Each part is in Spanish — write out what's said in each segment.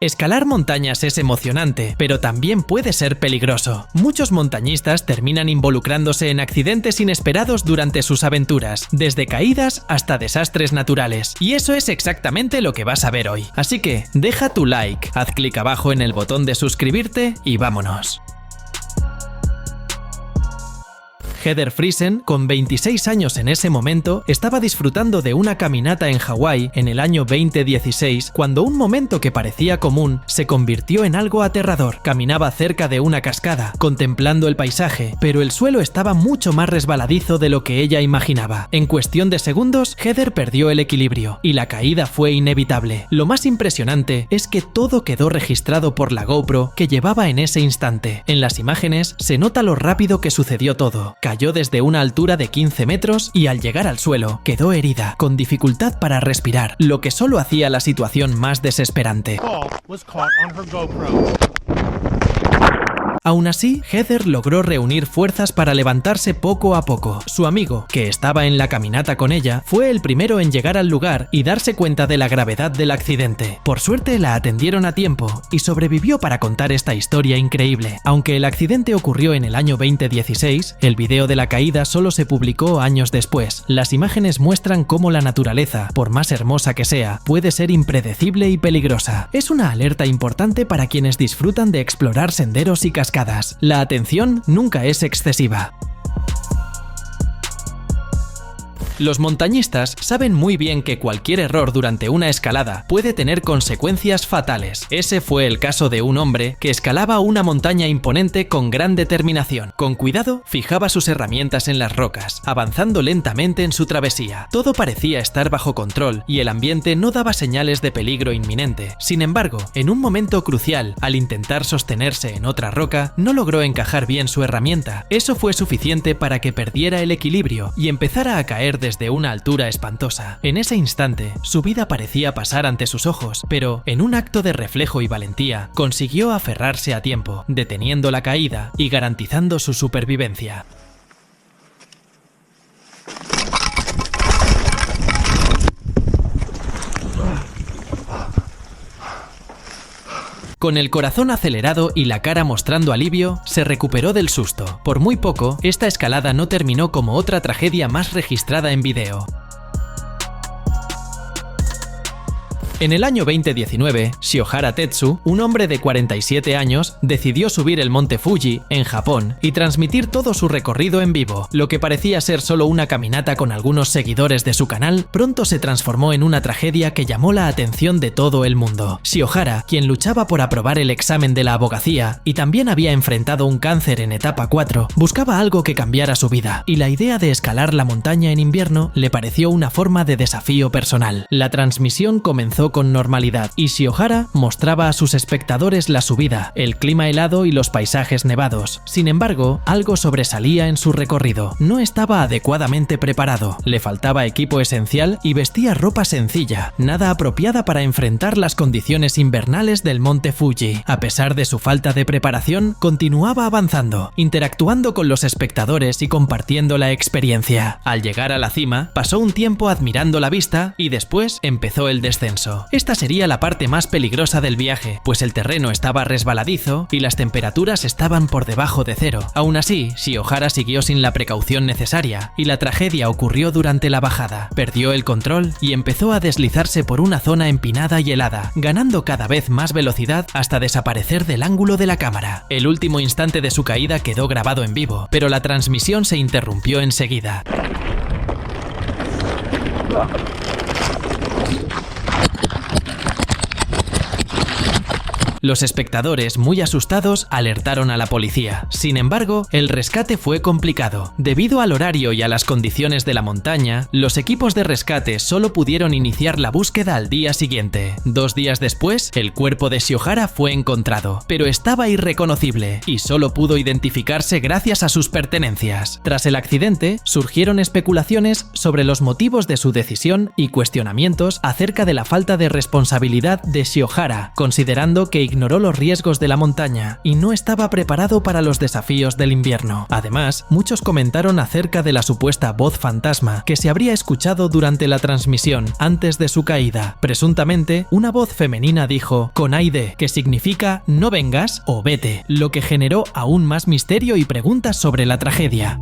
Escalar montañas es emocionante, pero también puede ser peligroso. Muchos montañistas terminan involucrándose en accidentes inesperados durante sus aventuras, desde caídas hasta desastres naturales. Y eso es exactamente lo que vas a ver hoy. Así que, deja tu like, haz clic abajo en el botón de suscribirte y vámonos. Heather Friesen, con 26 años en ese momento, estaba disfrutando de una caminata en Hawái en el año 2016 cuando un momento que parecía común se convirtió en algo aterrador. Caminaba cerca de una cascada, contemplando el paisaje, pero el suelo estaba mucho más resbaladizo de lo que ella imaginaba. En cuestión de segundos, Heather perdió el equilibrio y la caída fue inevitable. Lo más impresionante es que todo quedó registrado por la GoPro que llevaba en ese instante. En las imágenes se nota lo rápido que sucedió todo. Cayó desde una altura de 15 metros y al llegar al suelo quedó herida, con dificultad para respirar, lo que solo hacía la situación más desesperante. Aún así, Heather logró reunir fuerzas para levantarse poco a poco. Su amigo, que estaba en la caminata con ella, fue el primero en llegar al lugar y darse cuenta de la gravedad del accidente. Por suerte la atendieron a tiempo y sobrevivió para contar esta historia increíble. Aunque el accidente ocurrió en el año 2016, el video de la caída solo se publicó años después. Las imágenes muestran cómo la naturaleza, por más hermosa que sea, puede ser impredecible y peligrosa. Es una alerta importante para quienes disfrutan de explorar senderos y cascadas. La atención nunca es excesiva. Los montañistas saben muy bien que cualquier error durante una escalada puede tener consecuencias fatales. Ese fue el caso de un hombre que escalaba una montaña imponente con gran determinación. Con cuidado, fijaba sus herramientas en las rocas, avanzando lentamente en su travesía. Todo parecía estar bajo control y el ambiente no daba señales de peligro inminente. Sin embargo, en un momento crucial, al intentar sostenerse en otra roca, no logró encajar bien su herramienta. Eso fue suficiente para que perdiera el equilibrio y empezara a caer desde una altura espantosa. En ese instante, su vida parecía pasar ante sus ojos, pero en un acto de reflejo y valentía, consiguió aferrarse a tiempo, deteniendo la caída y garantizando su supervivencia. Con el corazón acelerado y la cara mostrando alivio, se recuperó del susto. Por muy poco, esta escalada no terminó como otra tragedia más registrada en video. En el año 2019, Shiohara Tetsu, un hombre de 47 años, decidió subir el monte Fuji, en Japón, y transmitir todo su recorrido en vivo. Lo que parecía ser solo una caminata con algunos seguidores de su canal, pronto se transformó en una tragedia que llamó la atención de todo el mundo. Shiohara, quien luchaba por aprobar el examen de la abogacía y también había enfrentado un cáncer en etapa 4, buscaba algo que cambiara su vida, y la idea de escalar la montaña en invierno le pareció una forma de desafío personal. La transmisión comenzó con normalidad y Shiohara mostraba a sus espectadores la subida, el clima helado y los paisajes nevados. Sin embargo, algo sobresalía en su recorrido. No estaba adecuadamente preparado, le faltaba equipo esencial y vestía ropa sencilla, nada apropiada para enfrentar las condiciones invernales del monte Fuji. A pesar de su falta de preparación, continuaba avanzando, interactuando con los espectadores y compartiendo la experiencia. Al llegar a la cima, pasó un tiempo admirando la vista y después empezó el descenso. Esta sería la parte más peligrosa del viaje, pues el terreno estaba resbaladizo y las temperaturas estaban por debajo de cero. Aún así, Shiohara siguió sin la precaución necesaria y la tragedia ocurrió durante la bajada. Perdió el control y empezó a deslizarse por una zona empinada y helada, ganando cada vez más velocidad hasta desaparecer del ángulo de la cámara. El último instante de su caída quedó grabado en vivo, pero la transmisión se interrumpió enseguida. Los espectadores, muy asustados, alertaron a la policía. Sin embargo, el rescate fue complicado. Debido al horario y a las condiciones de la montaña, los equipos de rescate solo pudieron iniciar la búsqueda al día siguiente. 2 días después, el cuerpo de Shiohara fue encontrado, pero estaba irreconocible y solo pudo identificarse gracias a sus pertenencias. Tras el accidente, surgieron especulaciones sobre los motivos de su decisión y cuestionamientos acerca de la falta de responsabilidad de Shiohara, considerando que ignoró los riesgos de la montaña y no estaba preparado para los desafíos del invierno. Además, muchos comentaron acerca de la supuesta voz fantasma que se habría escuchado durante la transmisión antes de su caída. Presuntamente, una voz femenina dijo "Konaide", que significa "no vengas" o "vete", lo que generó aún más misterio y preguntas sobre la tragedia.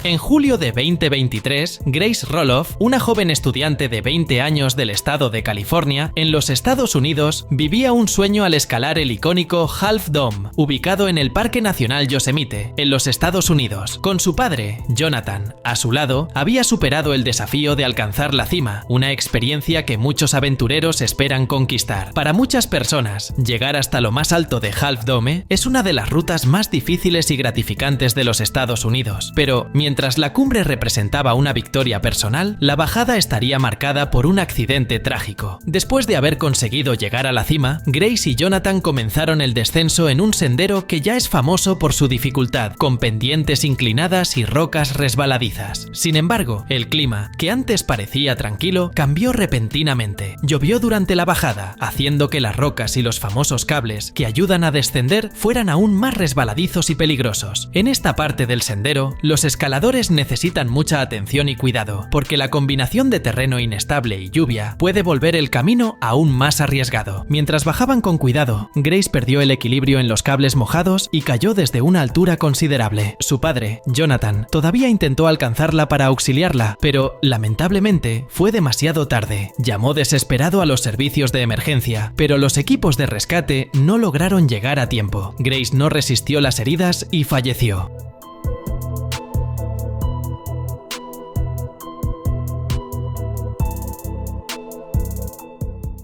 En julio de 2023, Grace Roloff, una joven estudiante de 20 años del estado de California, en los Estados Unidos, vivía un sueño al escalar el icónico Half Dome, ubicado en el Parque Nacional Yosemite, en los Estados Unidos. Con su padre, Jonathan, a su lado, había superado el desafío de alcanzar la cima, una experiencia que muchos aventureros esperan conquistar. Para muchas personas, llegar hasta lo más alto de Half Dome es una de las rutas más difíciles y gratificantes de los Estados Unidos, pero mientras la cumbre representaba una victoria personal, la bajada estaría marcada por un accidente trágico. Después de haber conseguido llegar a la cima, Grace y Jonathan comenzaron el descenso en un sendero que ya es famoso por su dificultad, con pendientes inclinadas y rocas resbaladizas. Sin embargo, el clima, que antes parecía tranquilo, cambió repentinamente. Llovió durante la bajada, haciendo que las rocas y los famosos cables que ayudan a descender fueran aún más resbaladizos y peligrosos. En esta parte del sendero, los escaladores necesitan mucha atención y cuidado, porque la combinación de terreno inestable y lluvia puede volver el camino aún más arriesgado. Mientras bajaban con cuidado, Grace perdió el equilibrio en los cables mojados y cayó desde una altura considerable. Su padre, Jonathan, todavía intentó alcanzarla para auxiliarla, pero lamentablemente fue demasiado tarde. Llamó desesperado a los servicios de emergencia, pero los equipos de rescate no lograron llegar a tiempo. Grace no resistió las heridas y falleció.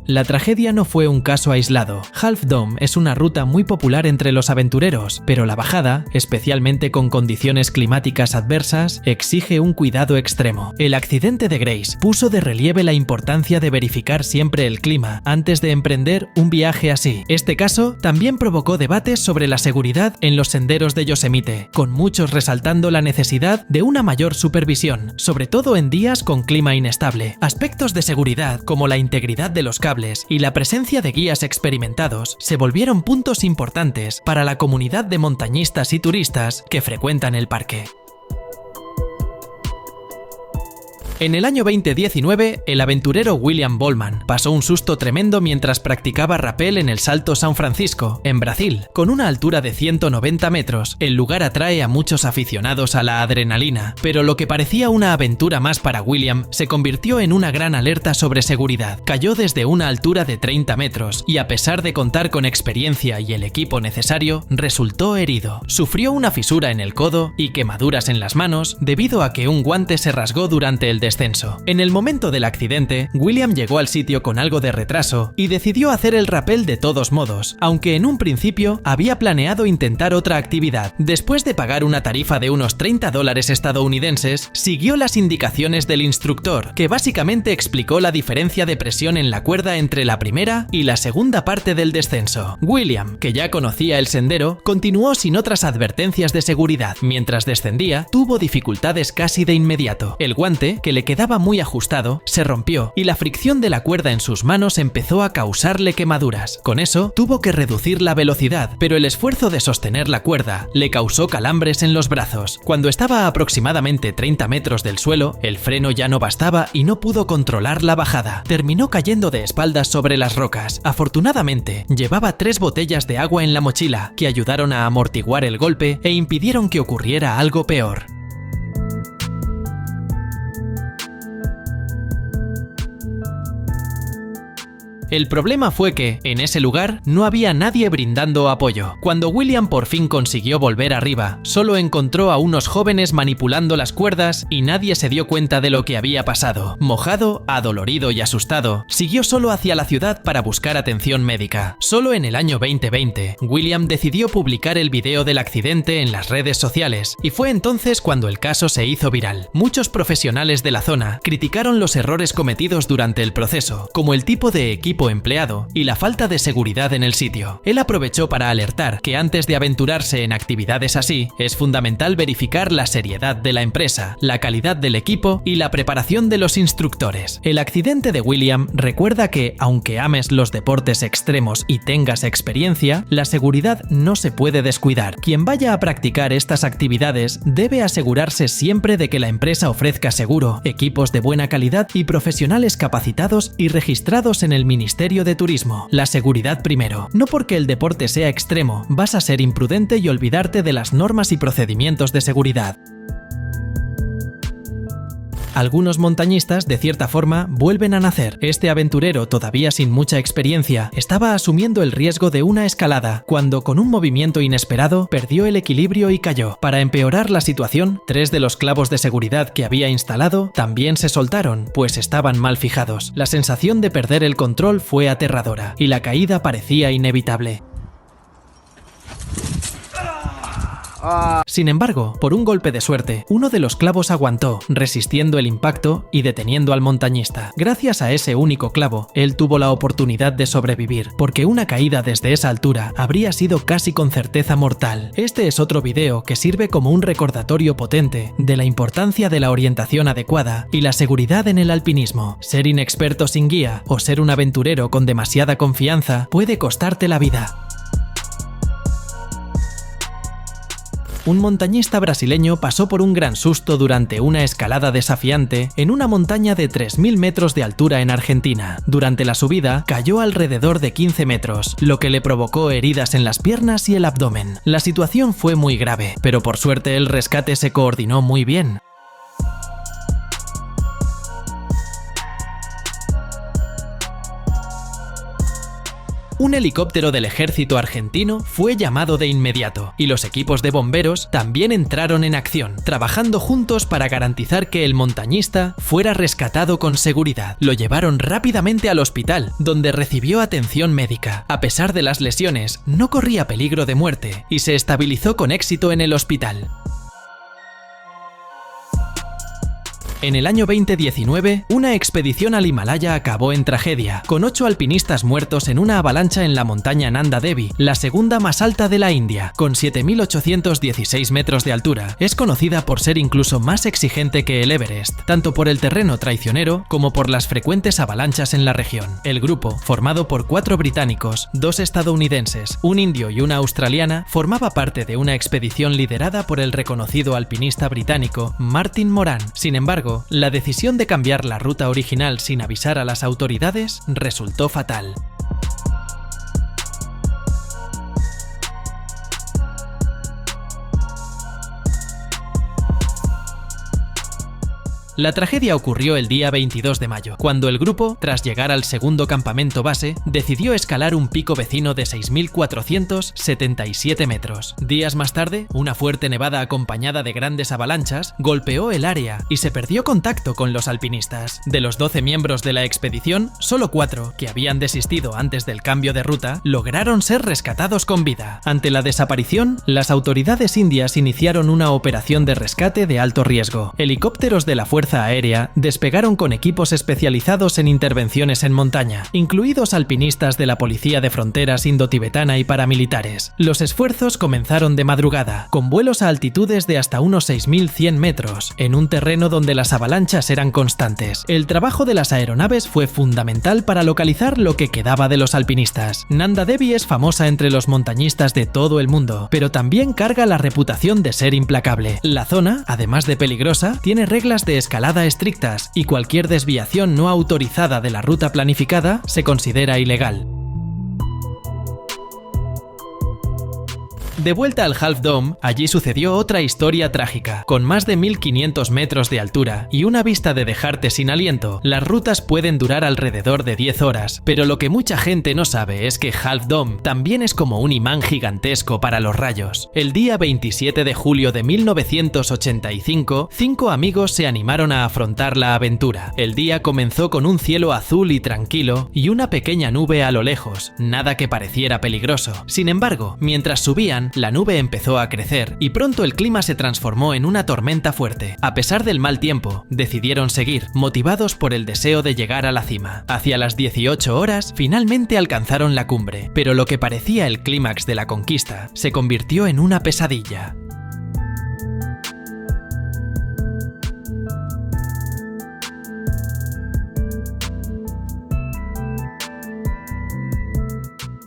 La tragedia no fue un caso aislado. Half Dome es una ruta muy popular entre los aventureros, pero la bajada, especialmente con condiciones climáticas adversas, exige un cuidado extremo. El accidente de Grace puso de relieve la importancia de verificar siempre el clima antes de emprender un viaje así. Este caso también provocó debates sobre la seguridad en los senderos de Yosemite, con muchos resaltando la necesidad de una mayor supervisión, sobre todo en días con clima inestable. Aspectos de seguridad, como la integridad de los cables y la presencia de guías experimentados, se volvieron puntos importantes para la comunidad de montañistas y turistas que frecuentan el parque. En el año 2019, el aventurero William Bollman pasó un susto tremendo mientras practicaba rappel en el Salto São Francisco, en Brasil. Con una altura de 190 metros, el lugar atrae a muchos aficionados a la adrenalina, pero lo que parecía una aventura más para William se convirtió en una gran alerta sobre seguridad. Cayó desde una altura de 30 metros y, a pesar de contar con experiencia y el equipo necesario, resultó herido. Sufrió una fisura en el codo y quemaduras en las manos debido a que un guante se rasgó durante el descenso. En el momento del accidente, William llegó al sitio con algo de retraso y decidió hacer el rappel de todos modos, aunque en un principio había planeado intentar otra actividad. Después de pagar una tarifa de unos $30 estadounidenses, siguió las indicaciones del instructor, que básicamente explicó la diferencia de presión en la cuerda entre la primera y la segunda parte del descenso. William, que ya conocía el sendero, continuó sin otras advertencias de seguridad. Mientras descendía, tuvo dificultades casi de inmediato. El guante, que le quedaba muy ajustado, se rompió y la fricción de la cuerda en sus manos empezó a causarle quemaduras. Con eso, tuvo que reducir la velocidad, pero el esfuerzo de sostener la cuerda le causó calambres en los brazos. Cuando estaba a aproximadamente 30 metros del suelo, el freno ya no bastaba y no pudo controlar la bajada. Terminó cayendo de espaldas sobre las rocas. Afortunadamente, llevaba 3 botellas de agua en la mochila, que ayudaron a amortiguar el golpe e impidieron que ocurriera algo peor. El problema fue que, en ese lugar, no había nadie brindando apoyo. Cuando William por fin consiguió volver arriba, solo encontró a unos jóvenes manipulando las cuerdas y nadie se dio cuenta de lo que había pasado. Mojado, adolorido y asustado, siguió solo hacia la ciudad para buscar atención médica. Solo en el año 2020, William decidió publicar el video del accidente en las redes sociales, y fue entonces cuando el caso se hizo viral. Muchos profesionales de la zona criticaron los errores cometidos durante el proceso, como el tipo de equipo equipo empleado y la falta de seguridad en el sitio. Él aprovechó para alertar que antes de aventurarse en actividades así, es fundamental verificar la seriedad de la empresa, la calidad del equipo y la preparación de los instructores. El accidente de William recuerda que, aunque ames los deportes extremos y tengas experiencia, la seguridad no se puede descuidar. Quien vaya a practicar estas actividades debe asegurarse siempre de que la empresa ofrezca seguro, equipos de buena calidad y profesionales capacitados y registrados en el Ministerio de Turismo. La seguridad primero. No porque el deporte sea extremo, vas a ser imprudente y olvidarte de las normas y procedimientos de seguridad. Algunos montañistas, de cierta forma, vuelven a nacer. Este aventurero, todavía sin mucha experiencia, estaba asumiendo el riesgo de una escalada, cuando con un movimiento inesperado perdió el equilibrio y cayó. Para empeorar la situación, 3 de los clavos de seguridad que había instalado también se soltaron, pues estaban mal fijados. La sensación de perder el control fue aterradora, y la caída parecía inevitable. Sin embargo, por un golpe de suerte, uno de los clavos aguantó, resistiendo el impacto y deteniendo al montañista. Gracias a ese único clavo, él tuvo la oportunidad de sobrevivir, porque una caída desde esa altura habría sido casi con certeza mortal. Este es otro video que sirve como un recordatorio potente de la importancia de la orientación adecuada y la seguridad en el alpinismo. Ser inexperto sin guía o ser un aventurero con demasiada confianza puede costarte la vida. Un montañista brasileño pasó por un gran susto durante una escalada desafiante en una montaña de 3.000 metros de altura en Argentina. Durante la subida, cayó alrededor de 15 metros, lo que le provocó heridas en las piernas y el abdomen. La situación fue muy grave, pero por suerte el rescate se coordinó muy bien. Un helicóptero del ejército argentino fue llamado de inmediato y los equipos de bomberos también entraron en acción, trabajando juntos para garantizar que el montañista fuera rescatado con seguridad. Lo llevaron rápidamente al hospital, donde recibió atención médica. A pesar de las lesiones, no corría peligro de muerte y se estabilizó con éxito en el hospital. En el año 2019, una expedición al Himalaya acabó en tragedia, con 8 alpinistas muertos en una avalancha en la montaña Nanda Devi, la segunda más alta de la India, con 7.816 metros de altura. Es conocida por ser incluso más exigente que el Everest, tanto por el terreno traicionero como por las frecuentes avalanchas en la región. El grupo, formado por 4 británicos, 2 estadounidenses, un indio y una australiana, formaba parte de una expedición liderada por el reconocido alpinista británico Martin Moran. Sin embargo, la decisión de cambiar la ruta original sin avisar a las autoridades resultó fatal. La tragedia ocurrió el día 22 de mayo, cuando el grupo, tras llegar al segundo campamento base, decidió escalar un pico vecino de 6.477 metros. Días más tarde, una fuerte nevada acompañada de grandes avalanchas golpeó el área y se perdió contacto con los alpinistas. De los 12 miembros de la expedición, solo 4, que habían desistido antes del cambio de ruta, lograron ser rescatados con vida. Ante la desaparición, las autoridades indias iniciaron una operación de rescate de alto riesgo. Helicópteros de la Fuerza Aérea despegaron con equipos especializados en intervenciones en montaña, incluidos alpinistas de la Policía de Fronteras indotibetana y paramilitares. Los esfuerzos comenzaron de madrugada, con vuelos a altitudes de hasta unos 6.100 metros, en un terreno donde las avalanchas eran constantes. El trabajo de las aeronaves fue fundamental para localizar lo que quedaba de los alpinistas. Nanda Devi es famosa entre los montañistas de todo el mundo, pero también carga la reputación de ser implacable. La zona, además de peligrosa, tiene reglas de escalada estrictas y cualquier desviación no autorizada de la ruta planificada se considera ilegal. De vuelta al Half Dome, allí sucedió otra historia trágica. Con más de 1.500 metros de altura y una vista de dejarte sin aliento, las rutas pueden durar alrededor de 10 horas, pero lo que mucha gente no sabe es que Half Dome también es como un imán gigantesco para los rayos. El día 27 de julio de 1985, 5 amigos se animaron a afrontar la aventura. El día comenzó con un cielo azul y tranquilo y una pequeña nube a lo lejos, nada que pareciera peligroso. Sin embargo, mientras subían, estación, la nube empezó a crecer y pronto el clima se transformó en una tormenta fuerte. A pesar del mal tiempo, decidieron seguir, motivados por el deseo de llegar a la cima. Hacia las 18 horas, finalmente alcanzaron la cumbre, pero lo que parecía el clímax de la conquista se convirtió en una pesadilla.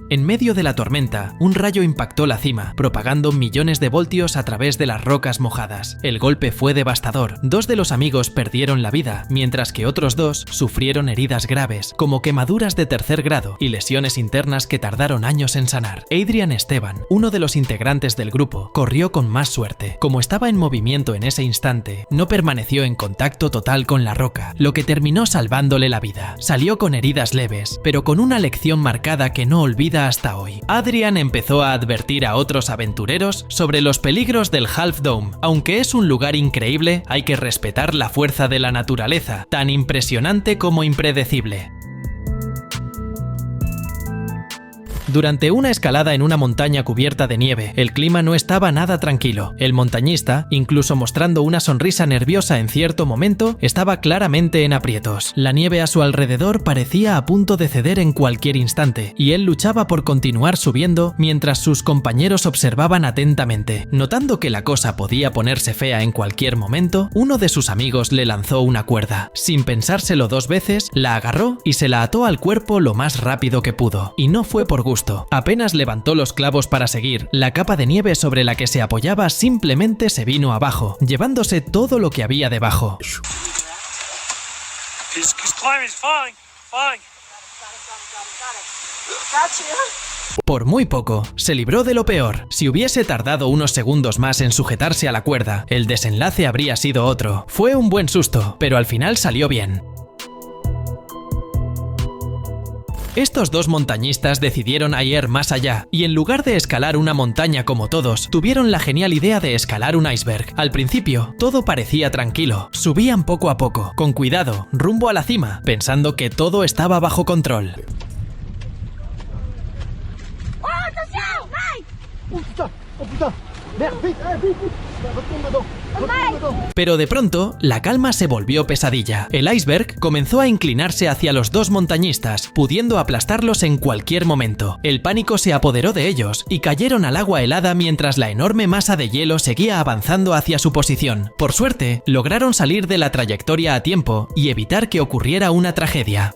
En medio de la tormenta, un rayo impactó la cima, propagando millones de voltios a través de las rocas mojadas. El golpe fue devastador. 2 de los amigos perdieron la vida, mientras que otros 2 sufrieron heridas graves, como quemaduras de tercer grado y lesiones internas que tardaron años en sanar. Adrian Esteban, uno de los integrantes del grupo, corrió con más suerte. Como estaba en movimiento en ese instante, no permaneció en contacto total con la roca, lo que terminó salvándole la vida. Salió con heridas leves, pero con una lección marcada que no olvida hasta hoy. Adrian empezó a advertir a otros aventureros sobre los peligros del Half Dome. Aunque es un lugar increíble, hay que respetar la fuerza de la naturaleza, tan impresionante como impredecible. Durante una escalada en una montaña cubierta de nieve, el clima no estaba nada tranquilo. El montañista, incluso mostrando una sonrisa nerviosa en cierto momento, estaba claramente en aprietos. La nieve a su alrededor parecía a punto de ceder en cualquier instante, y él luchaba por continuar subiendo mientras sus compañeros observaban atentamente. Notando que la cosa podía ponerse fea en cualquier momento, uno de sus amigos le lanzó una cuerda. Sin pensárselo 2 veces, la agarró y se la ató al cuerpo lo más rápido que pudo. Y no fue por gusto. Apenas levantó los clavos para seguir, la capa de nieve sobre la que se apoyaba simplemente se vino abajo, llevándose todo lo que había debajo. Por muy poco, se libró de lo peor. Si hubiese tardado unos segundos más en sujetarse a la cuerda, el desenlace habría sido otro. Fue un buen susto, pero al final salió bien. Estos 2 montañistas decidieron ir más allá, y en lugar de escalar una montaña como todos, tuvieron la genial idea de escalar un iceberg. Al principio, todo parecía tranquilo. Subían poco a poco, con cuidado, rumbo a la cima, pensando que todo estaba bajo control. Pero de pronto, la calma se volvió pesadilla. El iceberg comenzó a inclinarse hacia los 2 montañistas, pudiendo aplastarlos en cualquier momento. El pánico se apoderó de ellos y cayeron al agua helada mientras la enorme masa de hielo seguía avanzando hacia su posición. Por suerte, lograron salir de la trayectoria a tiempo y evitar que ocurriera una tragedia.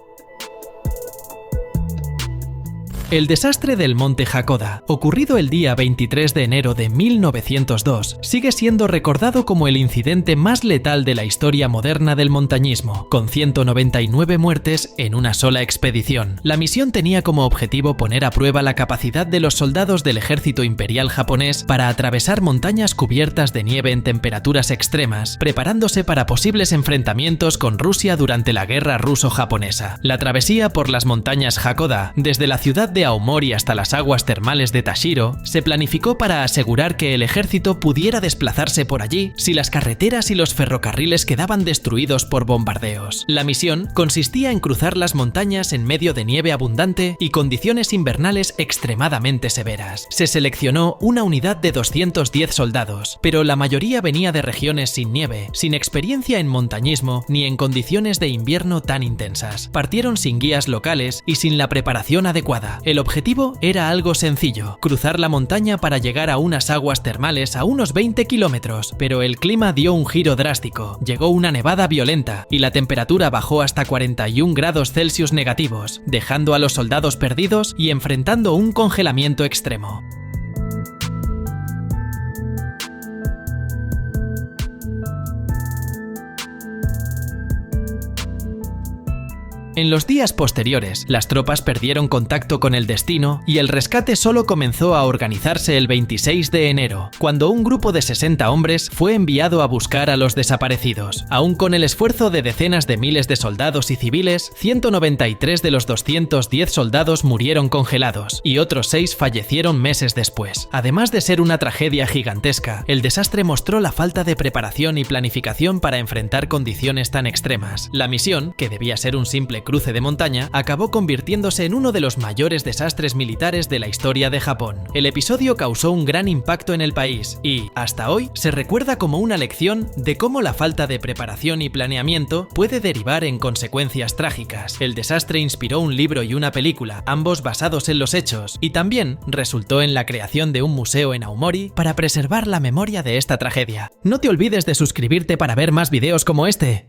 El desastre del Monte Hakoda, ocurrido el día 23 de enero de 1902, sigue siendo recordado como el incidente más letal de la historia moderna del montañismo, con 199 muertes en una sola expedición. La misión tenía como objetivo poner a prueba la capacidad de los soldados del ejército imperial japonés para atravesar montañas cubiertas de nieve en temperaturas extremas, preparándose para posibles enfrentamientos con Rusia durante la guerra ruso-japonesa. La travesía por las montañas Hakoda, desde la ciudad de Aomori hasta las aguas termales de Tashiro, se planificó para asegurar que el ejército pudiera desplazarse por allí si las carreteras y los ferrocarriles quedaban destruidos por bombardeos. La misión consistía en cruzar las montañas en medio de nieve abundante y condiciones invernales extremadamente severas. Se seleccionó una unidad de 210 soldados, pero la mayoría venía de regiones sin nieve, sin experiencia en montañismo ni en condiciones de invierno tan intensas. Partieron sin guías locales y sin la preparación adecuada. El objetivo era algo sencillo: cruzar la montaña para llegar a unas aguas termales a unos 20 kilómetros, pero el clima dio un giro drástico. Llegó una nevada violenta y la temperatura bajó hasta 41 grados Celsius negativos, dejando a los soldados perdidos y enfrentando un congelamiento extremo. En los días posteriores, las tropas perdieron contacto con el destino y el rescate solo comenzó a organizarse el 26 de enero, cuando un grupo de 60 hombres fue enviado a buscar a los desaparecidos. Aún con el esfuerzo de decenas de miles de soldados y civiles, 193 de los 210 soldados murieron congelados y otros 6 fallecieron meses después. Además de ser una tragedia gigantesca, el desastre mostró la falta de preparación y planificación para enfrentar condiciones tan extremas. La misión, que debía ser un simple cruce de montaña acabó convirtiéndose en uno de los mayores desastres militares de la historia de Japón. El episodio causó un gran impacto en el país y, hasta hoy, se recuerda como una lección de cómo la falta de preparación y planeamiento puede derivar en consecuencias trágicas. El desastre inspiró un libro y una película, ambos basados en los hechos, y también resultó en la creación de un museo en Aomori para preservar la memoria de esta tragedia. No te olvides de suscribirte para ver más videos como este.